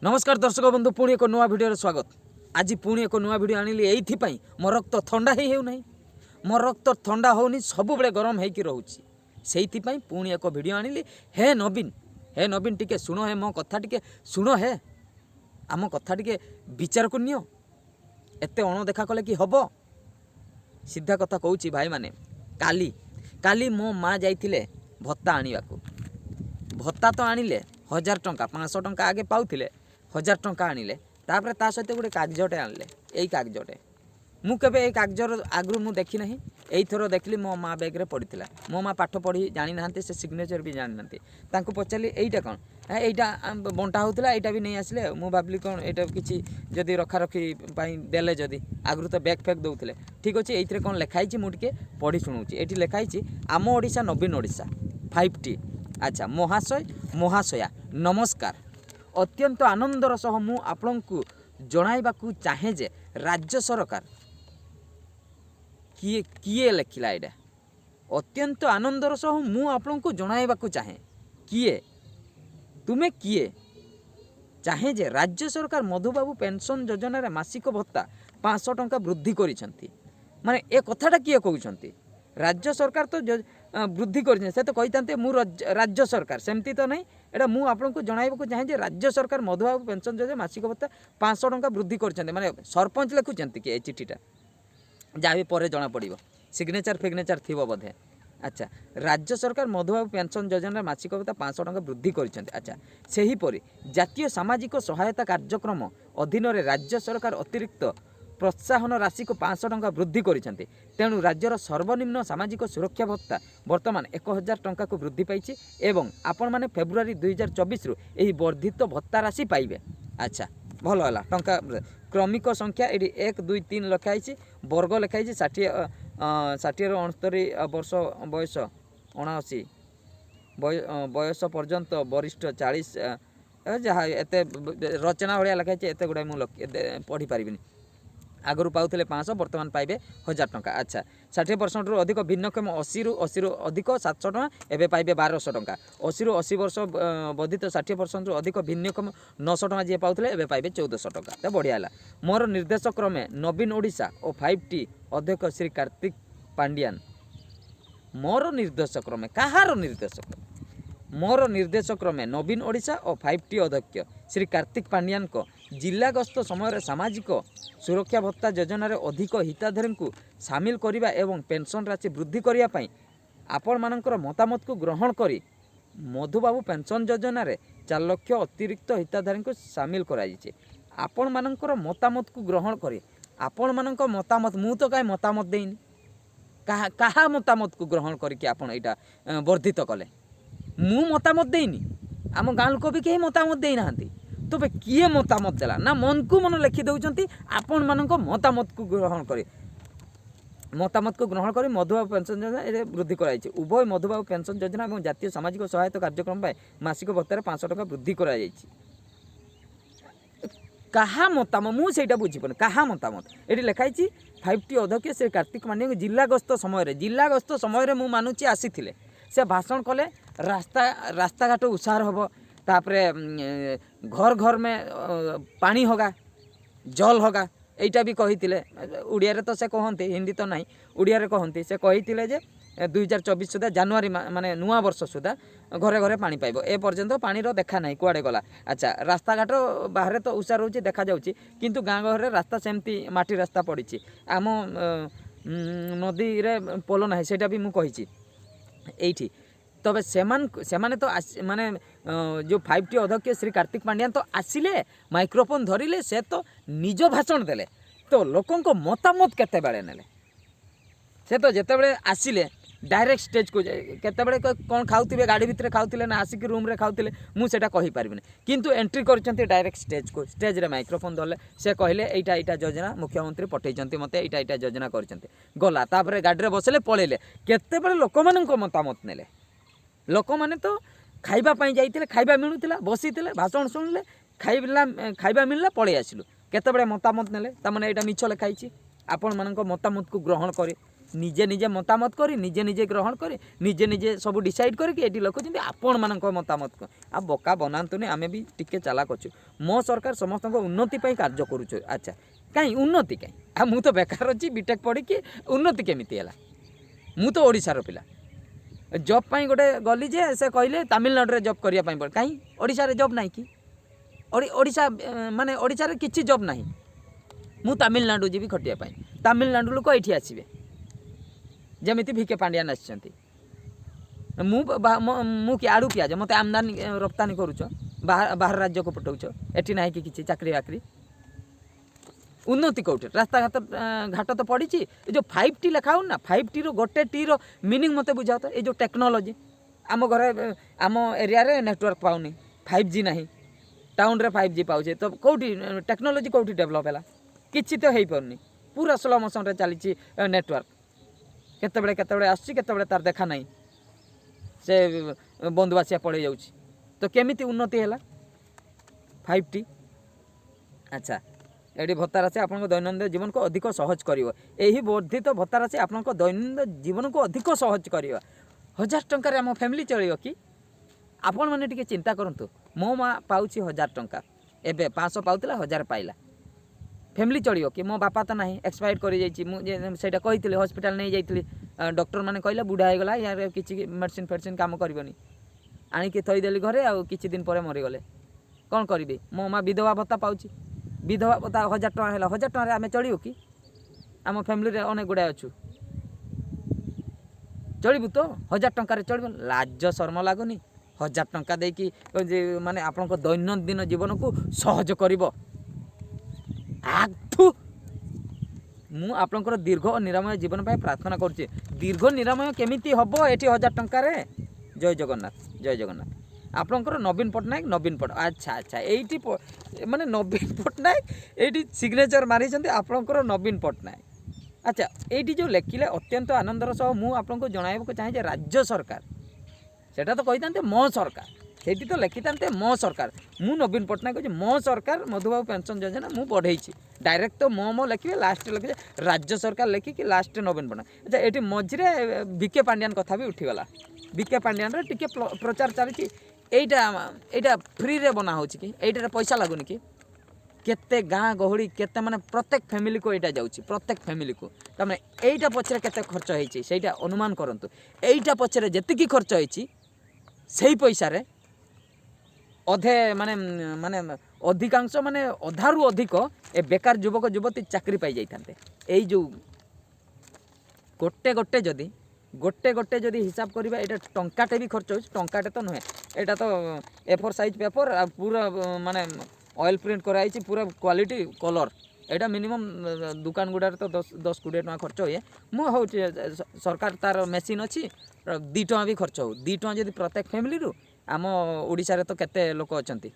नमस्कार दर्शक बंधु पुणी एक नुआ भिडियो स्वागत। आज पुणी एक नुआ भिडियो आनिली एइथिपाई मो रक्त थंडा ही हेउ नाही, मो रक्त थंडा होनी सब बेले गरम हेकी रहउची। सेइथिपाई पुणी एक भिडियो आनिली। हे नवीन टिके सुनो, हे मो कथा टिके सुनो, हे आम कथा टिके विचार को नियो। एते अणदेखा कले कि हबो? सीधा कथा कहूची भाई माने, काली मो माँ जाइथिले भत्ता आनिबाकू। भत्ता तो आनिले 1000 टंका, 500 टंका आगे पाउथिले, 1000 टंका आनिले। तापर ता सहित गोटे कागजटे आनले। एई कागजटे मु केबे एई कागजर आगु मु देखि नाही, एई थरो देखली मो माँ बैग रे पड़िथिला। मो माँ पाठ पढ़ी जानि नाहंते, से सिग्नेचर भी जानि नाहंते। तांको पचारली एईटा कोन? एईटा बंटा होउतला, एईटा भी नहीं आसले। मु भाबली कोन एईटा किछि जदी रखा रखी पई देले, जदी आगु तो बैग फेक दउथिले। ठीक अछि, एइथरे कोन लेखाइछि मु टिके पढ़ी सुनुछि। एठी लेखाइछि आम ओडिसा नवीन ओडिसा 5T। अच्छा, महाशया नमस्कार। अत्यंत आनंदर सह मु आपनकु जणाइबाकू चाहे जे राज्य सरकार किए लेखिला एडा। अत्यंत आनंदर सह मु आपनकु जणाइबाकू चाहे किए, तुमे किए चाहे जे राज्य सरकार मधुबाबू पेंशन योजना रे मासिक भत्ता 500 टंका वृद्धि करिसंती। माने ए कथाटा किए कहउसंती? राज्य सरकार तो वृद्धि कर, से तो कही मु राज्य सरकार, सेमती तो नहीं। एटा मु आपको जणाइबाकू चाहे जे राज्य सरकार मधुबाबू पेंशन योजना मासिक भत्ता 500 टंका वृद्धि कर, माने सरपंच लिखुचंती कि ए चिठीटा, जहाँ भी पर जना पड़ो सिग्नेचर फिग्नेचर थी बोधे। अच्छा, राज्य सरकार मधुबाबू पेंशन योजना मासिक भत्ता 500 टंका वृद्धि कर। अच्छा, सेहीपरि जातीय सामाजिक सहायता कार्यक्रम अधीन राज्य सरकार अतिरिक्त प्रोत्साहन राशि को 500 टंका वृद्धि करिसेंती। तेणु राज्यर सर्वनिम्न सामाजिक सुरक्षा भत्ता वर्तमान 1000 टंका को वृद्धि पाइछि एवं आपण माने फेब्रुआरी 2024 रु एही वर्धित भत्ता राशि पाइबे। अच्छा, भल होला। टंका क्रमिक संख्या एडी 1 2 3 लिखाइछि, वर्ग लिखाइछि 60 ରୁ 69 वर्ष बयस 79 बयस पर्यंत वरिष्ठ 40 जहाँ एते रचना भलिया लिखाइछि। एते गुडा मु पढ़ी पारिबिनी। आगु पाउथिले 500, वर्तमान पाइबे 1000 टंका। अच्छा, 60% रु अधिक भिन्नक्षम 80 रु अधिक 700 टंका एबे पाइबे 1200 टंका। 80 रु 80 वर्ष वर्धित 60% रु अधिक भिन्नक्षम 900 टंका जे पाउथिले एबे पाइबे 1400 टंका। तो बढ़िया है। मोर निर्देश क्रमे नवीन ओडिशा और 5T अध्यक्ष श्री कार्तिक पांडियान। मोर निर्देश क्रमे कहार निर्देश क्रमे? मोर निर्देश क्रमे नवीन ओडिशा और 5T अध्यक्ष श्री कार्तिक पांडियान को जिला गस्त समय सामाजिक सुरक्षा भत्ता योजना रे अधिक हिताधारी को सामिल करिबा एवं पेंशन राशि वृद्धि करिया पई आपण मानकर मतामत को ग्रहण करी मधुबाबू पेंशन योजना रे 4 लाख अतिरिक्त हिताधारी को सामिल कराइछे। आपण मानकर मतामत को ग्रहण करी, आपण मानकर मतामत, मु तो काई मतामत देइनी, कहा मतामत को ग्रहण करिके आपण एटा वर्धित कले? मु मतामत देइनी, आम गाँ लोक भी कहीं मतामत देई नाहंती। तो किए मतामत देला ना? मन को मन लिखि दउचंती आपण मानक मतामत को ग्रहण करी, मतामत को ग्रहण करी मधुबाबू पेंशन योजना ए वृद्धि कराइछि। उभय मधुबाबू पेंशन योजना और जातीय सामाजिक सहायता कार्यक्रम पाए मासिक भत्तार 500 टंका वृद्धि कराइछि। कहा मतामत? मु सेटा बुझी पन कहा मतामत एठी लिखाइछि। 5T अध्यक्ष श्री कार्तिक पांड्या जिला गस्त समय मु मानुछि आसीथिले, से भाषण कले, रास्ता घाट उसार हम, तापरे घर घर में पानी होगा, जल होगा, एटा भी कही। उड़िया रे तो से कहते, हिंदी तो नहीं, उड़िया रे कहते। से कही जे 2024 सुधा जनवरी माने नुआ वर्ष सुधा घरे घरे पानी पाइब। ए पर्यंत पानी रो देखा नहीं, कुआडे गला। अच्छा, रास्ता घाट बाहर तो उसार होची देखा जाउची, किंतु गाँ घर रास्ता सेमती माटी रास्ता पड़ी। आम नदी रे पोल ना, सेटा भी मु कहिछि एठी। तबे सेमाने तो माने जो 5T अध्यक्ष श्री कार्तिक पांड्यान तो आसिले, माइक्रोफोन धरिले, से तो निज भाषण देले, तो लोकन को मतामत केते बेले नेले? से तो जेते बेले आसिले डायरेक्ट स्टेज को केते बेले कोन खाउतिबे, गाड़ी भितरे खाउतिले ना आसिक रूम रे खाउतिले, मु सेटा कहि पारिबिनी। किंतु एंट्री करचंती डायरेक्ट स्टेज को, स्टेज रे माइक्रोफोन धरले, से कहले एटा योजना मुख्यमंत्री पठेइचंती मते, एटा योजना करचंती। गला तापरे गाड़ी रे बसले पळेले, केते बेले लोकमानन को मतामत नेले? लोक माने तो खाइबा पाई जाइतिले, खाइबा मिलुतिला, बसितिले, भाषण सुनले, खाइबा मिलला, पळेइ आसिलु। केते बेले मतामत नेले? ता माने एटा मिछ लेखाइछि। आपण मानक मतामत को ग्रहण करे निजे निजे मतामत करी निजे निजे ग्रहण करी निजे निजे सब डिसाइड करके ये लोक आपण मान मतामत आ बका बनातुनि आम भी टिके चालाक अच्छु मो सरकार समस्त उन्नति कार्य करुच अच्छा कहीं उन्नति कहीं आ मु तो बेकार अच्छी बीटेक पढ़ी उन्नति केमिति है मु तो ओडिशार पिला जॉब पाई गोटे गली जे से कहले तमिलनाडु जॉब करिया पड़े कहीं ओडिशा रे जॉब नहीं कि ओडिशा माने ओडिशा रे किछि जॉब नहीं मु तमिलनाडु जी खटिया पाई तमिलनाडु लोक ये आसबे जमीती भिके पांड्यान आसछंती मु कि आड़ू पियाज मत आमदानी रप्तानी करुच बाहर राज्य को पठाऊच एटी ना कि किसी चाकरी बाकरी उन्नति कौटे रास्ता घाट तो पड़ी जो 5T लिखा हो ना 5T गोटे टी रो मीनिंग मत बुझाओ तो ये जो टेक्नोलोजी आम घर आम एरिया रे नेटवर्क पाऊनी 5G नहीं टाउन रे 5G पाऊे तो कौटी टेक्नोलोजी कौटी डेभलप है किसी तो हो पारनी पूरा स्लो मोशन रे चली नेटवर्क केतबेले केतबेले आसुची केतबेले तार देखा नहीं से बंधुवासिया पड़े जाऊँ तो केमिति उन्नति है 5T अच्छा ये भत्ता राशि आपन दैनंदिन जीवन को अधिक सहज कर यही वर्धित भत्ता राशि आपन दैनंदिन जीवन को अधिक सहज कर 1000 टंकार आम फैमिली चलो कि आपण मैंने टिके चिंता करंतु मो माँ पाउची 1000 टंका एबे 500 पाउतला 1000 पाइला फैमिली चलो कि मो बापा तो नहीं एक्सपायर कर कही हॉस्पिटल नहीं जाइली डॉक्टर मैंने कहले बुढ़ा हो गला यार किसी मेडिसिन फेडिसिन काम करनी आणिकी थईदेली घरे आ किछि दिन पर मरीगले कौन करी मो माँ विधवा भत्ता पाउची विधवा भत्ता 1000 टଙ୍କା है 1000 टଙ୍କା आम चलू कि आम फैमिली अनेक गुड़ाए अच्छु चलू तो 1000 टंकार चल लाज शर्म लगुनि 1000 टंका देकी माने आपन दैनंदिन जीवन को सहज कर मु आपनकर दीर्घ और निरामय जीवन पाई प्रार्थना करुच्ची दीर्घ निरामय केमिति हबो एठी 1000 टंका रे जय जगन्नाथ आपनकर नवीन पट्टनायक अच्छा अच्छा एठी माने नवीन पट्टनायक एठी सिग्नेचर मारी आपनकर नवीन पट्टनायक अच्छा एठी जो लेखिले अत्यंत आनंदर सह मु आपनको जणाइबको चाहे जे राज्य सरकार सेटा तो कहितांते मो सरकार सेठी तो लिखिता मो सरकार मु नवीन पट्टनायक कहूँ मो सरकार मधुबाबू पेंशन योजना मु बढ़ई डायरेक्ट तो मो लिखे लास्ट लिखे राज्य सरकार लिखिकी लास्ट नवीन पट्टनायक अच्छा ये मझे बीके पांड्यान कथा भी उठीगला बीके पांड्यान टिके प्रचार चली एटा फ्री रे बना हो कि एटार पैसा लगुनि कि केते गाँ गहली केते माने प्रत्येक फैमिली को एटा जाउची प्रत्येक फैमिली को तमें एटा पछरे केते खर्च होईची सेटा अनुमान करंतु एटा पछरे जेतिकी खर्च होईची सेही पैसा रे अधे माने माने अधिकांश माने अधारू अधिक ए बेकार युवक युवती चाकरी पाई जाइथान्ते एई जो गोटे गोटे जदि हिसाब करबा एटा टंकाटे भी खर्च होइछ टंकाटे तो नुहे एटा तो A4 साइज पेपर आ पूरा माने ऑयल प्रिंट कराई पूरा क्वालिटी कलर एटा मिनिमम दुकान गुडार तो 10-20 टଙ୍କା खर्च हुए मु हो सरकार तार मेसीन अच्छी 2 टଙ୍କା भी खर्च हो 2 टଙ୍କା जदि प्रत्येक फैमिली रु आम ओडिशा रे तो केते लोक अछंती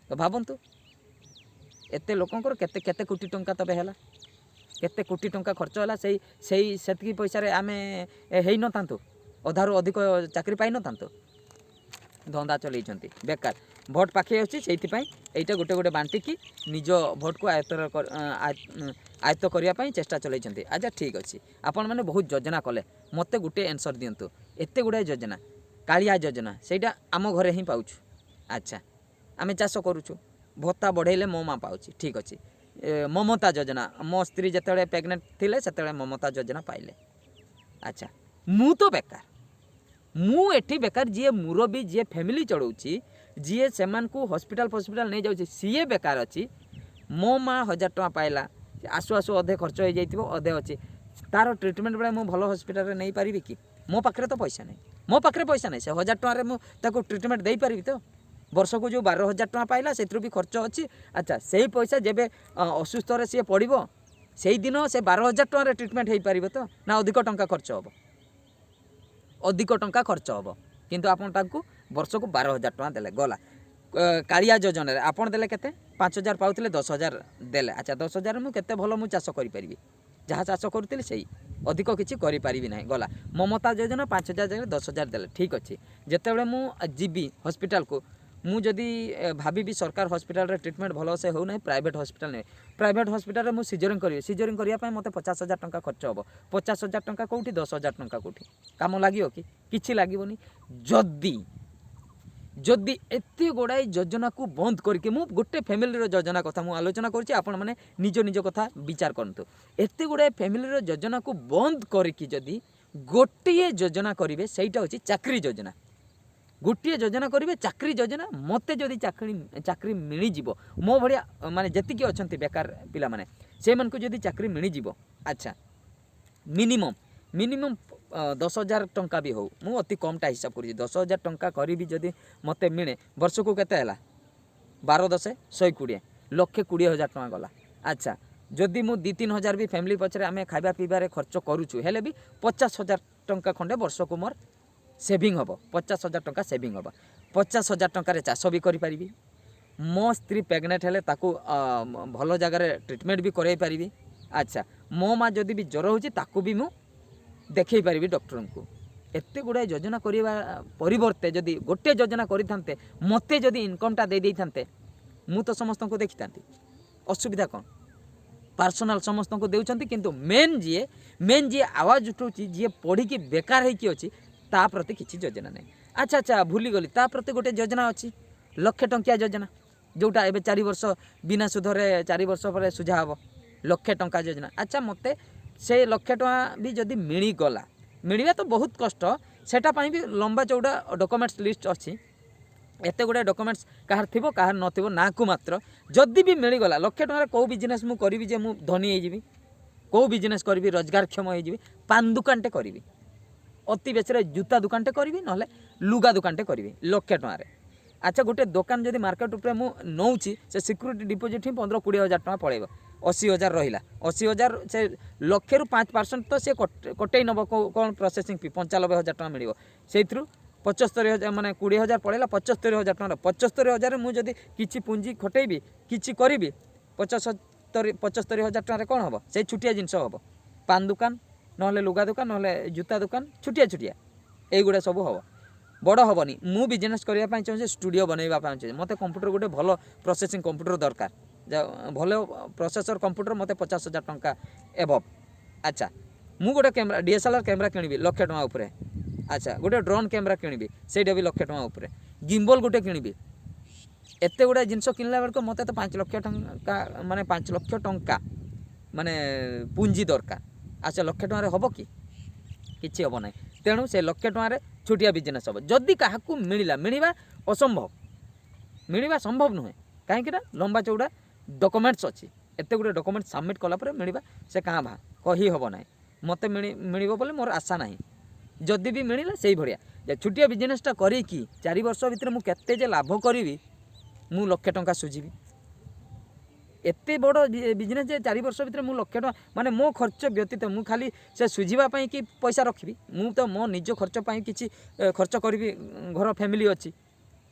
तो भाबंतु एते लोकंकर केते केते कोटी टंका तबे हैला केते कोटी टंका खर्च हैला सेही सेतकी पैसा रे आमे हेई न तांतु अधारू अधिक चाकरी पाई न तांतु धंदा चलैछंती बेकार भोट पाखे अच्छी से এইটা गोटे गोटे बांटिकी निज भोट को आयत्त करने चेष्टा चलैछंती अच्छा ठीक अच्छे आपण मैंने बहुत योजना कले मते गोटे आंसर दिंतु एते गुड़ाए योजना कालिया योजना सेटा आम घरे ही पाउछु अच्छा आमे चाष करूछु भत्ता बढ़ेले मो माँ पाउछि ठीक अच्छे ममता योजना मो स्त्री जिते प्रेग्नेंट थिले सेते ममता योजना पाइले अच्छा मु तो बेकार मु एठी बेकार जी मुरबी जी फैमिली चलाऊँगी जी से हॉस्पिटल नहीं जाऊँ सी बेकार अच्छी मो माँ 1000 टଙ୍କା पाइला आसु आसु अधे खर्च हो जाइए अधे अच्छी तार ट्रिटमेंट बेले मुझे भल हॉस्पिटल नहीं पारि कि मो पाखे तो पैसा नहीं मो पाखे पैसा नहीं से 1000 टଙ୍କା मुझे ट्रिटमेंट दे पारि तो वर्ष को जो 12,000 टଙ୍କା पाइला से भी खर्च अच्छी अच्छा से पैसा जब असुस्थ सी पड़ो से दिन से 12,000 टଙ୍କା ट्रिटमेंट हो पार तो ना अधिक टଙ୍କା खर्च हम अधिक टଙ୍କା खर्च हम किंतु आपन ताकू वर्ष को 12,000 टଙ୍କା देले गला कालिया योजना रे आपन देले केते 5,000 पाउतले 10,000 देले अच्छा 10,000 मु केते भलो मु चाष करि परिबी जहाँ चाष करथिले सही अधिक किछि करि परिबी नाही गला ममता योजना 5,000 जगह 10,000 देले ठीक अछि जेते बेले मु जीबी हॉस्पिटल को मुझे भाभी सरकार हॉस्पिटल रे ट्रीटमेंट भल से हो ना प्राइवेट हॉस्पिटल नहीं प्राइवेट हॉस्पिटल में सिजरिंग करी सिजरिंग करने मत 50,000 टंका खर्च हम 50,000 टंका कौटी 10,000 टंका कौटी कम लगे कि लगभग जदि जदि एत गुड़ाई योजना को बंद करके मु गोटे फैमिली योजना कथा मु आलोचना करछि आपण माने निज निज कथा विचार करंतु एत गुड़ाई फैमिली योजना को बंद करके जदि गोटे योजना करेंगे सहीटा हूँ चाकरी योजना गोटे योजना करेंगे चाकरी योजना मत जदि चाकरी मिल मो भाया माने जतिक अच्छा बेकार पिला माने से मन को जदि चाकरी मिल अच्छा मिनिमम मिनिमम 10,000 टंका भी हो मु अति कमटा हिसाब कर 10,000 टंका करी जदि मत मिले वर्ष को केते है 12 10 120 1,20,000 टंका गला अच्छा जदि मु 2-3 हजार भी फैमिली पछरे आमे खाइबा पीबारे खर्च करूछु हेले भी 50,000 टंका खंडे वर्ष को मोर सेविंग हम 50,000 टंका सेविंग हम 50,000 टंका चाष भी करि परिबी मो स्त्री प्रेग्नेंट हेले ताकू भल जगार ट्रीटमेंट भी कराई पारिबी अच्छा मो माँ जदि भी ज्वर होची ताकू भी मु देखई पारिबी डॉक्टर को एते गुड़ा योजना करवा परिवर्ते जदि गोटे योजना करिथांते मते जदि इनकमटा दे देइथांते मु तो समस्त को देखी था असुविधा कौन पर्सनाल समस्त को देउछंती किंतु मेन जी आवाज उठाउची जी पढ़ी की बेकार है अच्छी ता प्रति किसी योजना नहीं अच्छा अच्छा भूली गली ता प्रति गोटे योजना अच्छी 1,00,000 टंकिया योजना जोटा एबे 4 वर्ष बिना सुधरे 4 वर्ष पर सुझा हम 1,00,000 टंका योजना अच्छा मते से 1,00,000 टंका भी जदि मिलगला मिलवा तो बहुत कष्ट सेटा पाई भी लंबा चौड़ा डॉक्यूमेंट्स लिस्ट अच्छी एत गुड़ा डॉक्यूमेंट्स कहार थी कहार नथिबो ना को मात्र जदि भी मिलगला 1,00,000 टंका कौ बिजनेस मु करी जे मु धनी होइजिबी कौ बिजनेस करी रोजगारक्षम होइजिबी पान दुकानटे करी अति बेसरे जूता दुकानटे करी ना लुगा दुकानटे करी 1,00,000 टंका अच्छा गोटे दुकान जदि मार्केट उपरे मु नौची से सिक्यूरीटी डिपोजिट ही 15-20,000 टंका पड़ेगा 80,000 रहा 80,000 से 1,00,000 ରୁ 5% तो सी कटे नब कौन प्रोसेसिंग फी 95,000 टंका मिल से 75,000 माने 20,000 पड़ेगा 75,000 टंका 75,000 मुझे किसी पुंजी खटेबी किसी करी 75,000 टंका कौन हम से छुटिया जिनस हम पान दुकान ना लुगा दुकान ना जूता दुकान छुटिया छुटिया युवा सब हम बड़ हेनी मु बिजनेस करने चाहिए स्टूडियो बनवाई चाहिए मत कंप्यूटर गोटे भल प्रोसेसिंग कंप्यूटर दरकार भल प्रोसेसर कंप्यूटर मत 50,000 टंका एभव अच्छा मु गोटे कैमरा DSLR कैमरा किणबी 1,00,000 टंका उपरे अच्छा गोटे ड्रोन कैमरा किणबी सेटा भी 1,00,000 टंका उपरे गिम्बल गोटे किणबी एते गुड़ा जिनस किनला बेलको मत तो 5,00,000 टंका माने 5,00,000 टंका माने पुंजी दरकार अच्छा 1,00,000 टंका हम कि हम ना तेणु से 1,00,000 टंका छोटिया बिजनेस हम जदि क्या मिलवा असंभव मिलवा संभव नुहे कहीं लंबा चौड़ा डॉक्यूमेंट्स अच्छी एत गुटे डॉक्यूमेंट सबमिट कलापर मिलवा से कहाँ भा कही हम ना मत मिल बोले मोर आशा ना जदि भी मिलला से भाया छोटिया बिजनेसटा करी 4 वर्ष भितर मुझे लाभ करी मु 1,00,000 टंका सुझीबी एत बड़ बिजनेस जे 4 वर्ष भितर मु 1,00,000 टंका माने मो खर्च व्यतीत मु खाली से सुझीबा पई कि पैसा रखी मु तो मो निज खर्च पई किछि खर्च करी घर फैमिली अच्छी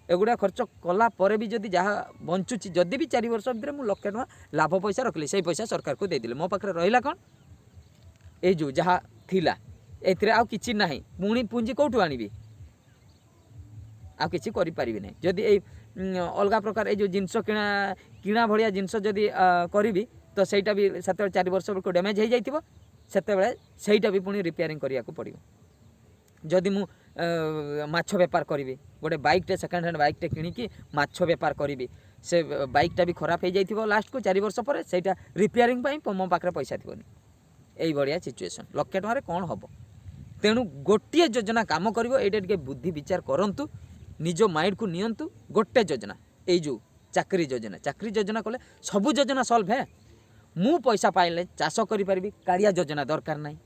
एगुड़ा खर्च कला परे भी जदि जहाँ बंचुची जदि भी 4 वर्ष भितर मु 1,00,000 टंका लाभ पैसा रखली से पैसा सरकार को देदेली मो पाखे रहा कौन ये जो जहाँ थिला एथिरे आउ किछि नाही पुणी पुंजी कौटू आनिबी आ किछि करि परिबे नै जदि ए अलगा प्रकार ये जो जिनस किणा किणा भलिया जिनस जदि करी तो सहीटा भी 4 वर्ष को डैमेज हो जाइथिबो सेते सहीटा भी पुणी रिपेयरिंग करिया को पड़िबो जदि मु माछ बेपार करी गोटे बाइकटे सेकेंड हैंड बाइकटे किणिकी माछ बेपार करी से बाइकटा भी खराब हो जाइथिबो लास्ट को 4 वर्ष पर सहीटा रिपेयरिंग पाई मो पाखे पैसा थिबोनी एई बड़िया सिचुएसन 1,00,000 टंका कौन हम तेणु गोटे योजना काम करिवो एटा टिके बुद्धि विचार करंतु निज माइंड को नियंतु गोटे योजना ये जो चाकरी योजना कले सबू योजना सॉल्व है मु पैसा पाइले चाष करि परिबी काड़िया योजना दरकार नहीं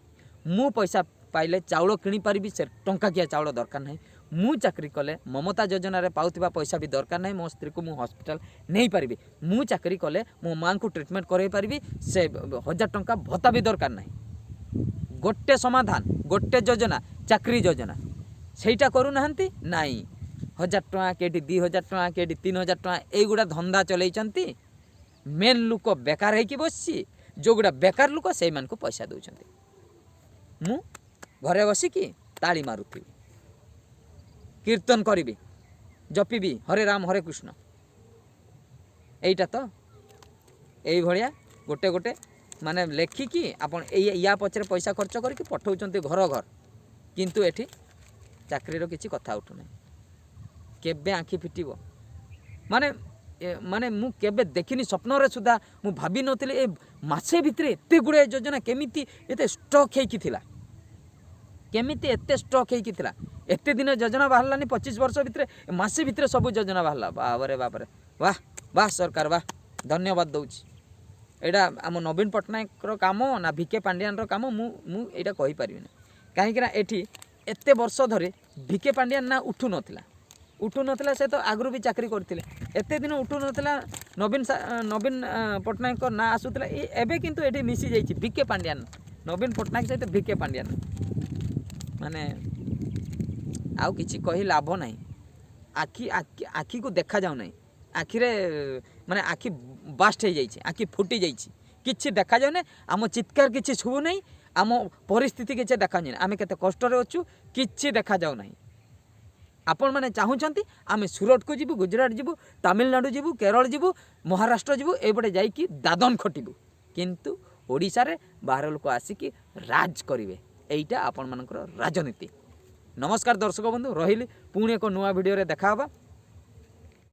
मु पैसा पाइले चाउल किणी पारिबी से टंका किया चाउल दरकार नहीं मु चाकरी कले ममता योजना रे पाउथिबा पैसा भी दरकार नहीं मो स्त्री को मु हॉस्पिटल नहीं पारिबी मु चाकरी कले मो मां को ट्रीटमेंट करई पारिबी से 1,000 टंका भत्ता भी दरकार नहीं गोटे समाधान गोटे योजना चाकरी योजना सेटा करू नाहंती नहीं 1,000 टंका केटी 2,000 टंका केटी 3,000 टंका एगुड़ा धंदा चलैचंती मेन लोक बेकार है कि बसছি जो गुड़ा बेकार लोक से मान को पैसा दउचंती मु घरे बसिकी ताली मारुथी कीर्तन करी जपिबी हरे राम हरे कृष्ण एईटा तो यही भाया गोटे गोटे माने लेखिकी आपण या पछरे पैसा खर्च करके पठाउछन्ते घर घर किंतु एठी चाकरीर किसी कथा उठु ना केबे आँखि फिटिबो माने माने मु केबे देखिनी स्वप्न सुधा मु भाभी नथिले ए मासे भितरे एते गुड़े योजना केमिति एते स्टक हेकी थिला केमिति एते स्टक हेकी थिला एते दिन योजना बाहरलानी 25 वर्ष भितरे मासे भितरे सब योजना बाहरला बाबरे वाह वाह सरकार वाह धन्यवाद दउछि एटा आम नवीन पट्टनायक काम ना भिके पांडियान काम मु एटा कहि परिबिना काहेकि ना एठी एते वर्ष धरे भिके पांडियान ना उठू नथिला से तो आगु भी चाकरी करथिले एते दिन उठू नथिला नवीन पट्टनायक ना आसुथिला एबे किंतु एठी मिसी जाइछि भिके पांडियान नवीन पट्टनायक सहित भिके पांडियान माने आउ किछि कहि लाभ नाही आखि को देखा जाउ नाही आखिरे माने आखि बास्ट हो जाइछि आखि फुटी जाइछि किछि देखा जाउ नै आम चित्कार किछि छुबु नै आम परिस्थिति किछि देखा जाउ नै आमे केते कष्ट रे अछु किछि देखा जाउ नाही आपण माने चाहुचंती आमे सूरत को जीवु गुजरात जीवु तमिलनाडु जीवु केरल जीवु महाराष्ट्र जीवु एपटे जाइकी दादन खटिबु किंतु ओडिशा रे बाहर लोक आसिकी राज करिवे एईटा आपण मानकर राजनीति। नमस्कार दर्शक बंधु रहिली पुणी एक नुआ वीडियो रे देखा होबा।